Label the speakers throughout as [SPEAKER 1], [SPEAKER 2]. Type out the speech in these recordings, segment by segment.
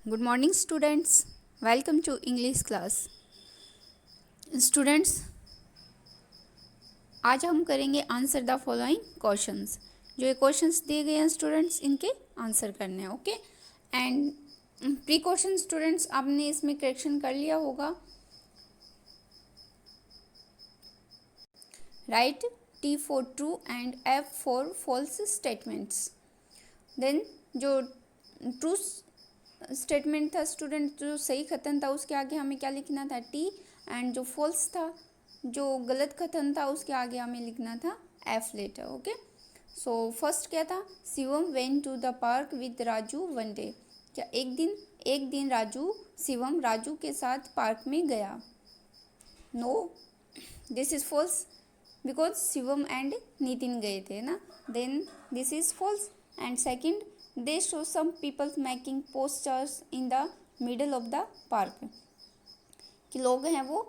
[SPEAKER 1] Good morning students, welcome to English class. Students, आज हम करेंगे आंसर द फॉलोइंग क्वेश्चंस। जो ये क्वेश्चंस दिए गए हैं स्टूडेंट्स, इनके आंसर करने हैं। Okay, and pre question students आपने इसमें करेक्शन कर लिया होगा। Right T for true and F for false statements. Then जो ट्रू स्टेटमेंट था स्टूडेंट, जो सही कथन था, उसके आगे हमें क्या लिखना था? T। एंड जो फॉल्स था, जो गलत कथन था, उसके आगे हमें लिखना था F letter. Okay, so first क्या था? Shivam went to the park with Raju one day. क्या एक दिन शिवम राजू के साथ पार्क में गया? No, this is false, because Shivam and Nitin गए थे ना। Then this is false. And second, they show some peoples making posters in the middle of the park. कि लोग हैं वो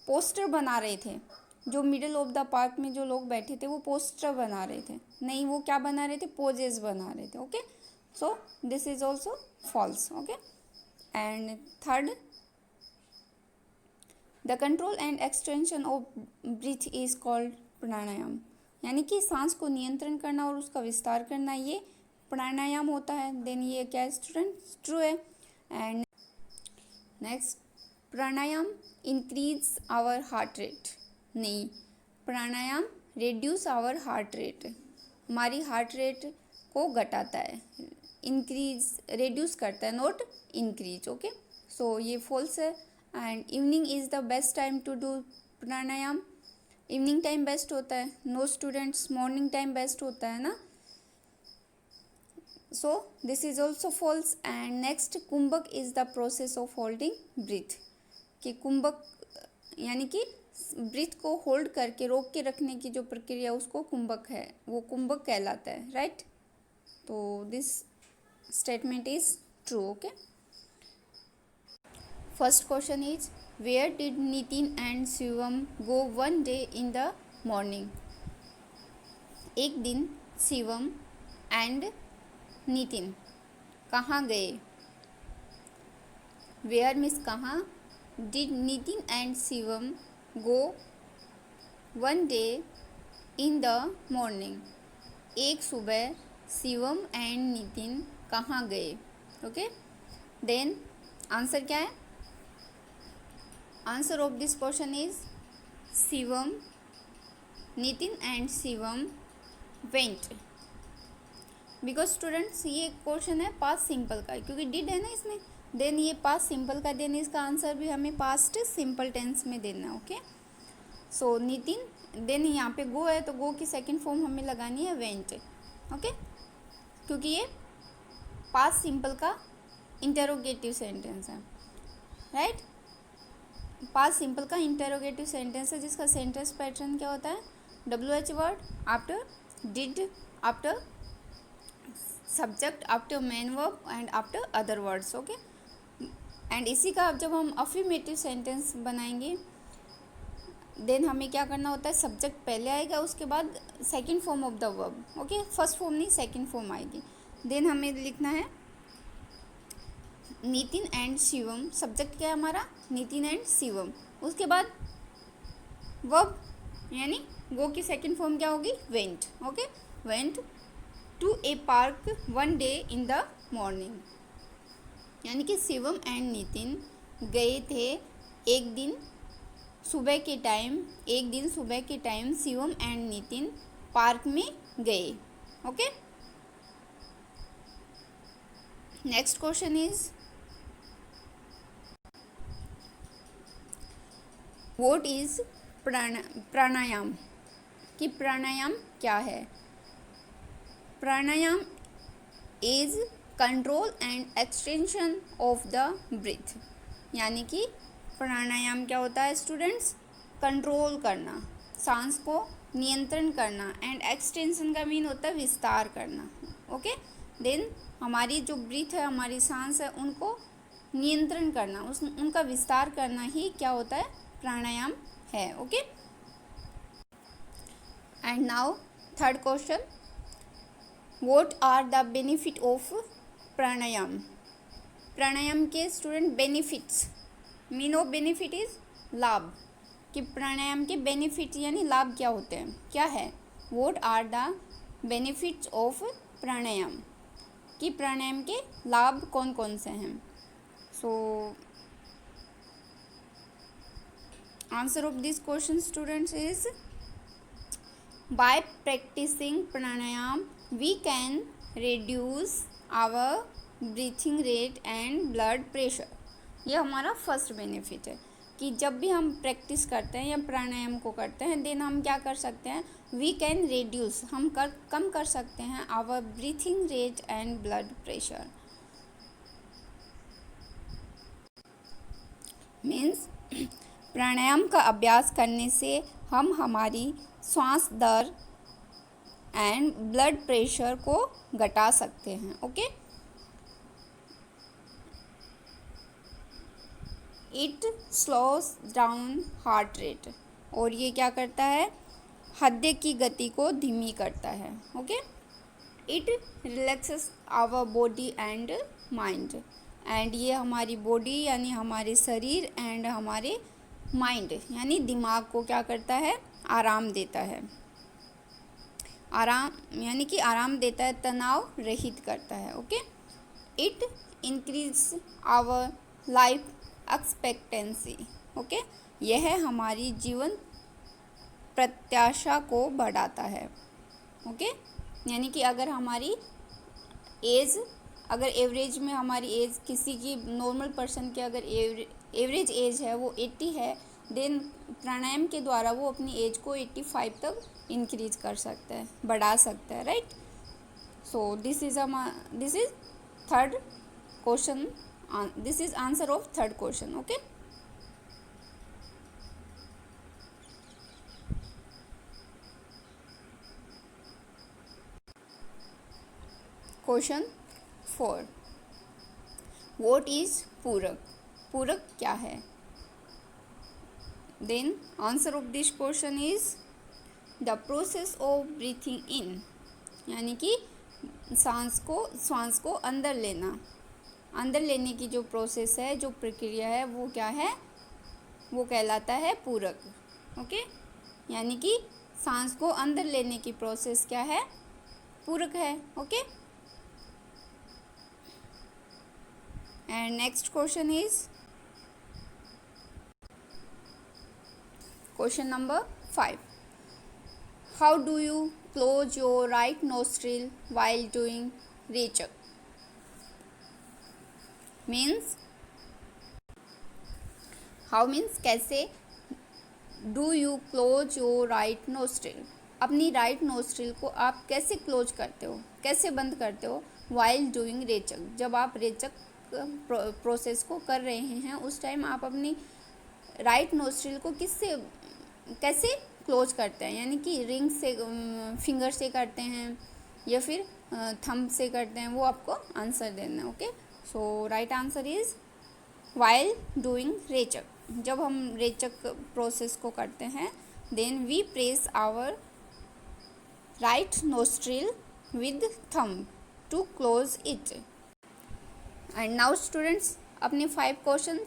[SPEAKER 1] पोस्टर बना रहे थे, जो मिडल ऑफ द पार्क में जो लोग बैठे थे वो पोस्टर बना रहे थे। नहीं, वो क्या बना रहे थे? पोजेस बना रहे थे। Okay, so this is also false. Okay, and third, the control and extension of breath is called pranayama. यानी कि सांस को नियंत्रण करना और उसका विस्तार करना, ये प्राणायाम होता है। देन ये क्या है स्टूडेंट? ट्रू है। And next, pranayama increase our heart rate. नहीं, pranayama reduce our heart rate, हमारी हार्ट रेट को घटाता है। इंक्रीज रिड्यूस करता है, नॉट इंक्रीज। ओके, सो ये फॉल्स है। And evening is the best time to do pranayama. Evening time best होता है। No students, morning time best होता है ना। So this is also false. And next, kumbhaka is the process of holding breath. कि कुंभक यानी कि ब्रीथ को होल्ड करके, रोक के रखने की जो प्रक्रिया, उसको कुंभक है, वो कुंभक कहलाता है। राइट, तो this statement is true. Okay, first question is, where did Nitin and Shivam go one day in the morning. एक दिन शिवम एंड नितिन कहाँ गए? वेयर मीन्स कहाँ, did Nitin and Shivam go one day in the morning. एक सुबह शिवम एंड नितिन कहाँ गए? ओके, देन आंसर क्या है? Answer of this question is Shivam, Nitin and Shivam went. Because students ये क्वेश्चन है पास्ट सिंपल का, क्योंकि डिड है ना इसमें। देन ये पास्ट सिंपल का, देन इसका आंसर भी हमें पास्ट सिंपल टेंस में देना है। ओके, सो नितिन, देन यहाँ पे गो है तो गो की सेकंड फॉर्म हमें लगानी है वेंट। ओके, क्योंकि ये पास्ट सिंपल का इंटेरोगेटिव सेंटेंस है। राइट, पास्ट सिंपल का इंटेरोगेटिव सेंटेंस है, जिसका सेंटेंस पैटर्न क्या होता है? WH word after did, after subject, after main verb and after other words. Okay, and इसी का जब हम अफर्मेटिव सेंटेंस बनाएंगे, देन हमें क्या करना होता है? सब्जेक्ट पहले आएगा, उसके बाद second form of the verb. Okay, first form नहीं, सेकंड फॉर्म आएगी। देन हमें लिखना है नितिन एंड शिवम। सब्जेक्ट क्या है हमारा? नितिन एंड शिवम। उसके बाद वर्ब यानी गो की सेकंड फॉर्म क्या होगी? Went. Okay, went to a park one day in the morning. यानी कि शिवम एंड नितिन गए थे एक दिन सुबह के time Shivam and Nitin park में गए। Okay, next question is, what is pranayama. कि प्राणायाम क्या है? Pranayama is control and extension of the breath. यानी कि प्राणायाम क्या होता है स्टूडेंट्स? कंट्रोल करना, सांस को नियंत्रण करना, एंड एक्सटेंशन का मीन होता है विस्तार करना। ओके, देन हमारी जो ब्रीथ है, हमारी सांस है, उनको नियंत्रण करना, उनका विस्तार करना ही क्या होता है? प्राणायाम है। Okay, and now third question, what are the benefit of प्राणायाम। प्राणायाम के student benefits, mean of benefit is लाभ, कि प्राणायाम के बेनिफिट यानी लाभ क्या होते हैं, क्या है, what are the benefits of pranayama, कि प्राणायाम के लाभ कौन कौन से हैं। So answer of this question students is by practising pranayama we can reduce our breathing rate and blood pressure. ये हमारा फर्स्ट बेनिफिट है कि जब भी हम प्रैक्टिस करते हैं या प्राणायाम को करते हैं देन हम क्या कर सकते हैं, वी कैन रिड्यूस, हम कम कर सकते हैं our breathing rate and blood pressure. Means pranayama का अभ्यास करने से हम हमारी श्वास दर एंड ब्लड प्रेशर को घटा सकते हैं। Okay, it slows down heart rate, और ये क्या करता है, हृदय की गति को धीमी करता है। Okay, it relaxes our body and mind, and ये हमारी बॉडी यानी हमारे शरीर एंड हमारे माइंड यानी दिमाग को क्या करता है, आराम देता है। आराम यानी कि आराम देता है, तनाव रहित करता है। Okay, it increase our life expectancy. Okay, यह हमारी जीवन प्रत्याशा को बढ़ाता है। ओके, यानी कि अगर हमारी एज, अगर एवरेज में हमारी एज किसी की नॉर्मल पर्सन की अगर एवरेज एज है वो 80 है, देन प्राणायाम के द्वारा वो अपनी एज को 85 तक इंक्रीज कर सकता है, बढ़ा सकता है। Right, so this is third question, this is answer of third question. Okay, question 4, what is पूरक, पूरक क्या है। then answer of this question is the process of breathing in, यानी कि श्वास को अंदर लेने की जो प्रोसेस है, जो प्रक्रिया है वो क्या है, वो कहलाता है पूरक। ओके, यानी कि सांस को अंदर लेने की प्रोसेस क्या है, पूरक है। Okay, and next question is question number 5, how do you close your right nostril while doing rechaka. Means how means कैसे, do you close your right nostril, अपनी राइट नोस्ट्रिल को आप कैसे क्लोज करते हो, कैसे बंद करते हो, वाइल डूइंग रेचक, जब आप रेचक प्रोसेस को कर रहे हैं उस टाइम आप अपनी राइट नोस्ट्रिल को कैसे क्लोज करते हैं, यानी कि रिंग से, फिंगर से करते हैं या फिर थंब से करते हैं, वो आपको आंसर देना है। Okay, so right answer is while doing rechaka, जब हम रेचक प्रोसेस को करते हैं then we press our right nostril with thumb to close it. And now students, अपने 5 क्वेश्चन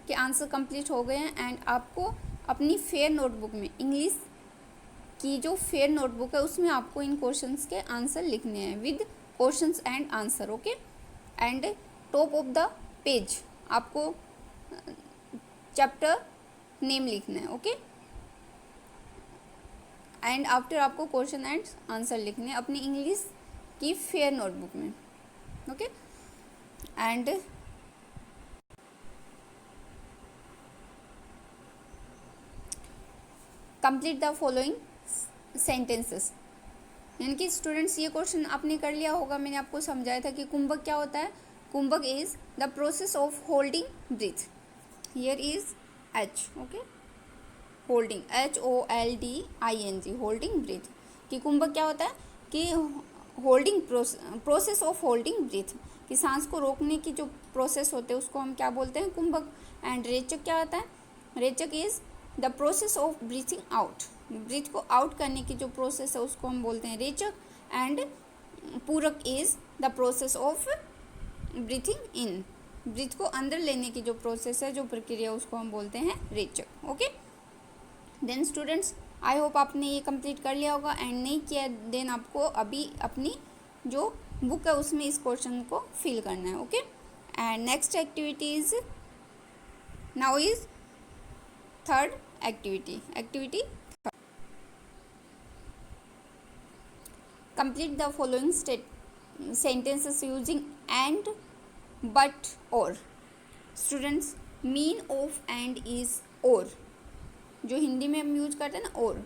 [SPEAKER 1] के आंसर कंप्लीट हो गए हैं, एंड आपको अपनी फेयर नोटबुक में, इंग्लिश की जो फेयर नोटबुक है उसमें आपको इन क्वेश्चंस के आंसर लिखने हैं with questions and answer. Okay, and top of the page आपको चैप्टर नेम लिखना है। ओके, एंड आफ्टर आपको क्वेश्चन एंड आंसर लिखने हैं अपनी इंग्लिश की फेयर नोटबुक में। Okay, and complete the following sentences, यानी कि स्टूडेंट्स ये क्वेश्चन आपने कर लिया होगा, मैंने आपको समझाया था कि कुंभक क्या होता है। Kumbhaka is the process of holding breath, here is H. Okay, holding, HOLDING, holding breath, कि कुंभक क्या होता है कि holding process of holding breath, कि सांस को रोकने की जो प्रोसेस होते हैं उसको हम क्या बोलते हैं, कुंभक। एंड रेचक क्या होता है, rechaka is the process of breathing out, breath को आउट करने की जो प्रोसेस है उसको हम बोलते हैं रेचक। And puraka is the process of breathing in, breath को अंदर लेने की जो प्रोसेस है, जो प्रक्रिया, उसको हम बोलते हैं रेचक। Okay, then students I hope आपने ये कंप्लीट कर लिया होगा, एंड नहीं किया देन आपको अभी अपनी जो बुक है उसमें इस क्वेश्चन को फिल करना है। Okay, and next activity is now is third activity complete the following sentences using and, but, or। students mean of and is or, जो हिंदी में हम यूज करते हैं ना और,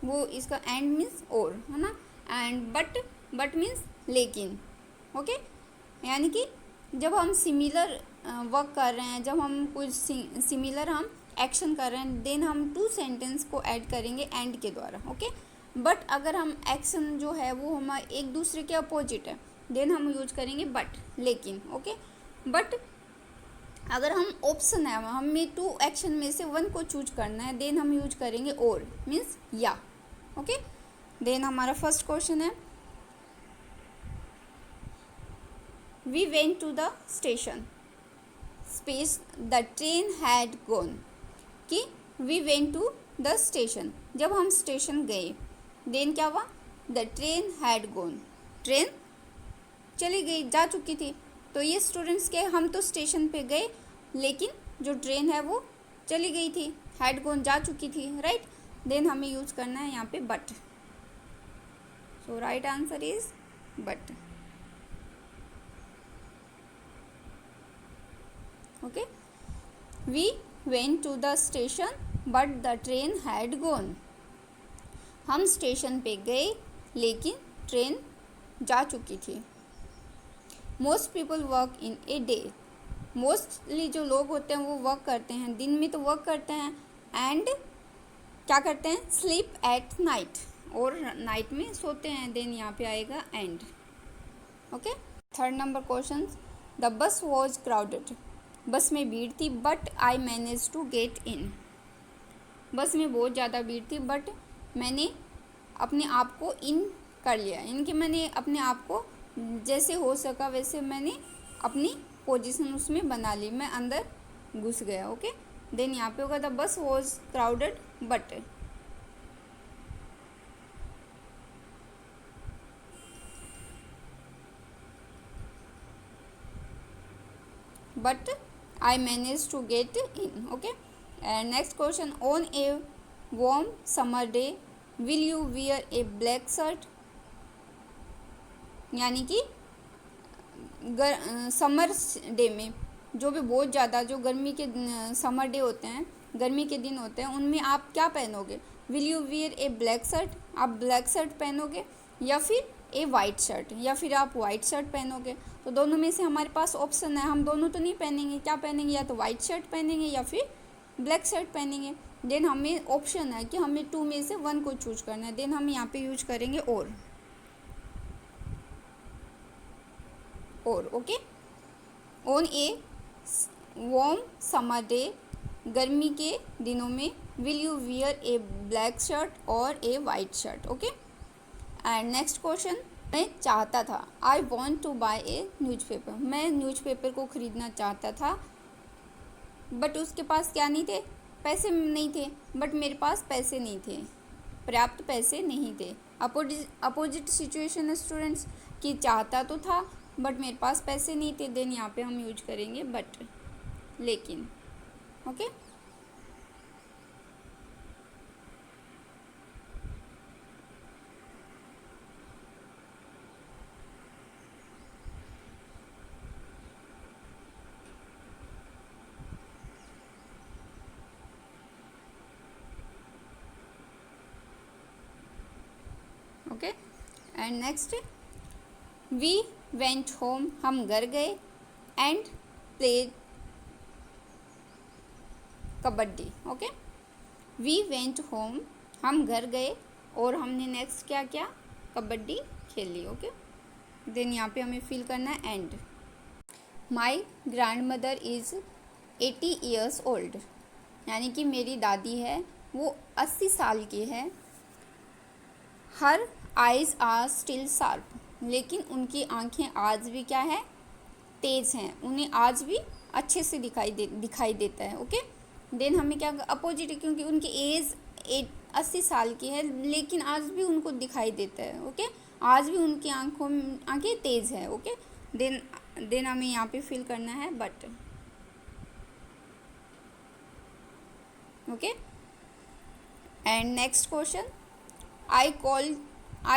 [SPEAKER 1] वो इसका एंड मीन्स और है ना, एंड बट मीन्स लेकिन। ओके, यानी कि जब हम सिमिलर वर्क कर रहे हैं, जब हम कुछ सिमिलर हम एक्शन कर रहे हैं, देन हम टू सेंटेंस को ऐड करेंगे एंड के द्वारा। ओके, बट अगर हम एक्शन जो है वो हमारे एक दूसरे के अपोजिट है, देन हम यूज करेंगे बट, लेकिन। ओके, बट अगर हम ऑप्शन है, हमें टू एक्शन में से वन को चूज करना है, देन हम यूज करेंगे और, मीन्स या। ओके, देन हमारा फर्स्ट क्वेश्चन है we went to the station space the train had gone, कि we went to the station, जब हम स्टेशन गए, देन क्या हुआ, the train had gone, train चली गई, जा चुकी थी। तो ये स्टूडेंट्स के, हम तो स्टेशन पे गए लेकिन जो ट्रेन है वो चली गई थी, हैड गॉन जा चुकी थी, राइट। देन हमें यूज करना है यहाँ पे but, so right answer is but. Okay, we went to the station but the train had gone, हम स्टेशन पे गए लेकिन ट्रेन जा चुकी थी। Most people work in a day, mostly जो लोग होते हैं वो वर्क करते हैं, दिन में तो वर्क करते हैं, एंड क्या करते हैं, स्लीप एट नाइट, और नाइट में सोते हैं, देन यहाँ पे आएगा and. Okay, third number question, the bus was crowded, bus में भीड़ थी, but I manage to get in, bus में बहुत ज़्यादा भीड़ थी बट मैंने अपने आप को इन कर लिया, इनके मैंने अपने आप को जैसे हो सका वैसे मैंने अपनी पोजीशन उसमें बना ली, मैं अंदर घुस गया। ओके, देन यहाँ पे होगा the bus was crowded but I managed to get in. Okay, and next question, on a warm summer day will you wear a black shirt, यानी कि समर डे में, जो भी बहुत ज़्यादा जो गर्मी के समर डे होते हैं, गर्मी के दिन होते हैं, उनमें आप क्या पहनोगे, will you wear a black shirt, आप ब्लैक शर्ट पहनोगे, या फिर ए वाइट शर्ट, या फिर आप वाइट शर्ट पहनोगे। तो दोनों में से हमारे पास ऑप्शन है, हम दोनों तो नहीं पहनेंगे, क्या पहनेंगे, या तो वाइट शर्ट पहनेंगे या फिर ब्लैक शर्ट पहनेंगे। देन हमें ऑप्शन है कि हमें टू में से वन को चूज करना है, देन हम यहाँ पे यूज करेंगे और। Okay, on a warm summer day, गर्मी के दिनों में, will you wear a black shirt और a white shirt. Okay, and next question, मैं चाहता था, I want to buy a newspaper, मैं न्यूज़पेपर को ख़रीदना चाहता था, बट उसके पास क्या नहीं थे, पैसे नहीं थे, बट मेरे पास पैसे नहीं थे, पर्याप्त पैसे नहीं थे। अपोजिट सिचुएशन है स्टूडेंट्स, कि चाहता तो था बट मेरे पास पैसे नहीं थे, देन यहाँ पे हम यूज करेंगे बट, लेकिन। Okay, okay, and next, we went home, हम घर गए, and played kabaddi. Okay, we went home, हम घर गए और हमने नेक्स्ट क्या किया, कबड्डी खेल ली। ओके, देन यहाँ पे हमें फिल करना है and. My grand mother is 80 years old, यानी कि मेरी दादी है वो 80 साल की है। Her eyes are still sharp, लेकिन उनकी आंखें आज भी क्या है, तेज़ हैं, उन्हें आज भी अच्छे से दिखाई देता है। ओके, देन हमें क्या अपोजिट है, क्योंकि उनकी एज 80 साल की है लेकिन आज भी उनको दिखाई देता है। ओके, आज भी उनकी आंखें तेज़ है। ओके, देन हमें यहाँ पे फिल करना है but. Okay, and next question, I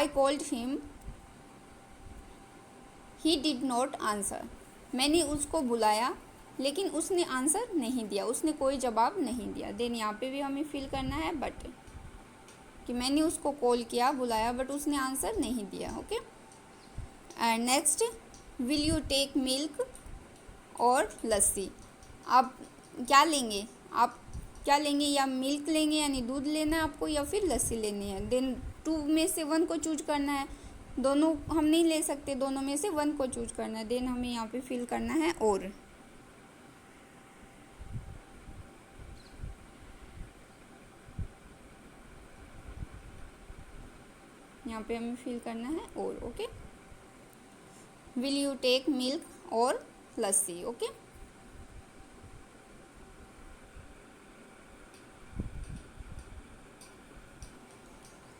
[SPEAKER 1] called him, he did not answer. मैंने उसको बुलाया लेकिन उसने आंसर नहीं दिया, उसने कोई जवाब नहीं दिया। देन यहाँ पे भी हमें फिल करना है बट, कि मैंने उसको कॉल किया, बुलाया, बट उसने आंसर नहीं दिया। Okay, and next, will you take milk और लस्सी। आप क्या लेंगे, या मिल्क लेंगे यानी दूध लेना है आपको, या फिर लस्सी लेनी है। देन 2 में से 1 को चूज करना है, दोनों हम नहीं ले सकते, दोनों में से 1 को चूज करना है। देन हमें यहाँ पे फिल करना है और। यहाँ पे हमें फिल करना है और। Okay, will you take milk और लस्सी। ओके,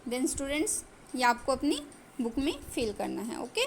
[SPEAKER 1] देन स्टूडेंट्स ये आपको अपनी बुक में फिल करना है। ओके।